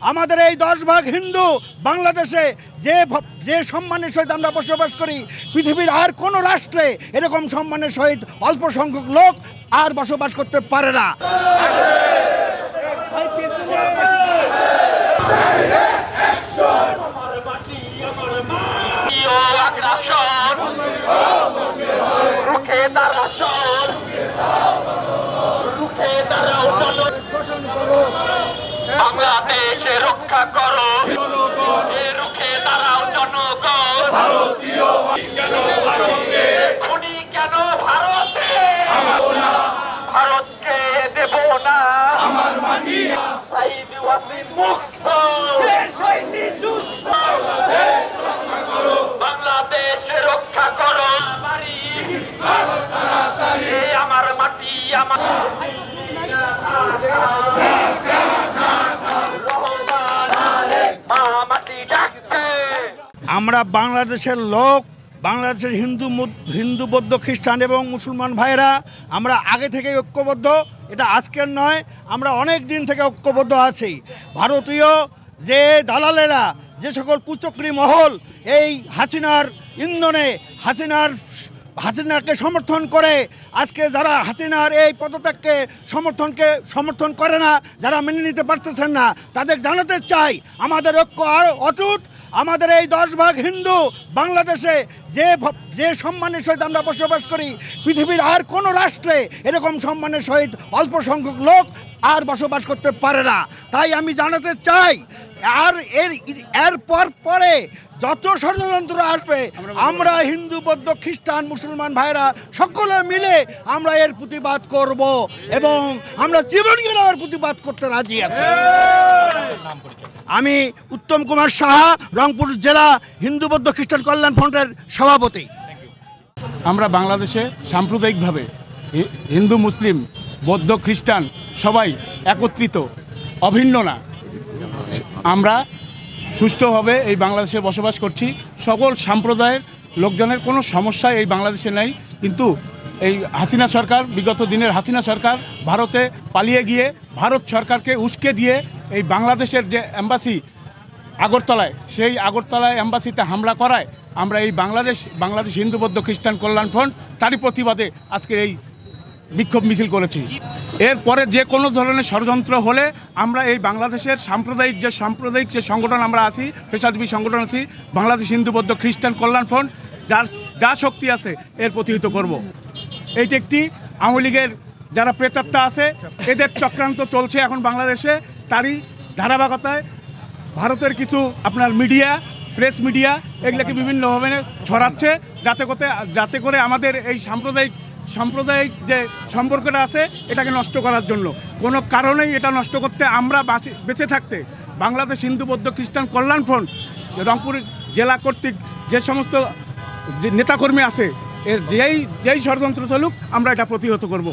আমাদের এই 10 ভাগ হিন্দু বাংলাদেশে যে যে সম্মানের সহিত আমরা বসবাস করি, পৃথিবীর আর কোনো রাষ্ট্রে এরকম সম্মানের সহিত অল্প সংখ্যক লোক আর বসবাস করতে পারে না। বাংলাদেশে রক্ষা করো, রুখে দাঁড়াও জনগণ। খুনি কেন ভারতে, ভারতকে দেব না আমার মানি। শহীদ ওয়াসিম মুক্ত, বাংলাদেশ রক্ষা করো। আমার মাটি আমার আমরা বাংলাদেশের লোক, বাংলাদেশের হিন্দু বৌদ্ধ খ্রিস্টান এবং মুসলমান ভাইরা আমরা আগে থেকেই ঐক্যবদ্ধ। এটা আজকের নয়, আমরা অনেক দিন থেকে ঐক্যবদ্ধ আছি। ভারতীয় যে দালালেরা, যে সকল কুচক্রী মহল এই হাসিনার ইন্ধনে হাসিনাকে সমর্থন করে, আজকে যারা হাসিনার এই পদত্যাগকে সমর্থন করে না, যারা মেনে নিতে পারতেছেন না, তাদের জানাতে চাই আমাদের ঐক্য আর অটুট। আমাদের এই 10 ভাগ হিন্দু বাংলাদেশে যে সম্মানের সহিত আমরা বসবাস করি, পৃথিবীর আর কোনো রাষ্ট্রে এরকম সম্মানের সহিত অল্প সংখ্যক লোক আর বসবাস করতে পারে না। তাই আমি জানাতে চাই, আর এর পরে যত ষড়যন্ত্র আসবে, আমরা হিন্দু বৌদ্ধ খ্রিস্টান মুসলমান ভাইরা সকলে মিলে আমরা এর প্রতিবাদ করব এবং আমরা জীবন গেলেও প্রতিবাদ করতে রাজি আছি। আমি উত্তম কুমার সাহা, রংপুর জেলা হিন্দু বৌদ্ধ খ্রিস্টান কল্যাণ ফ্রন্টের সভাপতি। আমরা বাংলাদেশে সাম্প্রদায়িকভাবে হিন্দু মুসলিম বৌদ্ধ খ্রিস্টান সবাই একত্রিত, অভিন্ন না। আমরা সুষ্ঠুভাবে এই বাংলাদেশে বসবাস করছি। সকল সম্প্রদায়ের লোকজনের কোনো সমস্যা এই বাংলাদেশে নেই, কিন্তু এই হাসিনা সরকার, বিগত দিনের হাসিনা সরকার ভারতে পালিয়ে গিয়ে ভারত সরকারকে উস্কে দিয়ে এই বাংলাদেশের যে এম্বাসি আগরতলায়, সেই আগরতলায় এম্বাসিতে হামলা করায় আমরা এই বাংলাদেশ হিন্দু বৌদ্ধ খ্রিস্টান কল্যাণ ফ্রন্ট তারই প্রতিবাদে আজকের এই বিক্ষোভ মিছিল করেছি। এরপরে যে কোনো ধরনের ষড়যন্ত্র হলে আমরা এই বাংলাদেশের সাম্প্রদায়িক যে সংগঠন আমরা আছি, পেশাজীবী সংগঠন আছি, বাংলাদেশ হিন্দু বৌদ্ধ খ্রিস্টান কল্যাণ ফ্রন্ট, যা শক্তি আছে এর প্রতিহত করব। এইটি একটি আওয়ামী লীগের যারা প্রেতাত্মা আছে, এদের চক্রান্ত চলছে এখন বাংলাদেশে। তারই ধারাবাহিকতায় ভারতের কিছু আপনার মিডিয়া, প্রেস মিডিয়া এগুলোকে বিভিন্নভাবে ছড়াচ্ছে, যাতে করে আমাদের এই সাম্প্রদায়িক যে সম্পর্কটা আছে এটাকে নষ্ট করার জন্য। কোনো কারণেই এটা নষ্ট করতে, আমরা বেঁচে থাকতে বাংলাদেশ হিন্দু বৌদ্ধ খ্রিস্টান কল্যাণ ফ্রন্ট রংপুর জেলা কর্তৃক যে সমস্ত নেতাকর্মী আছে, এর যেই ষড়যন্ত্র চলুক আমরা এটা প্রতিহত করব।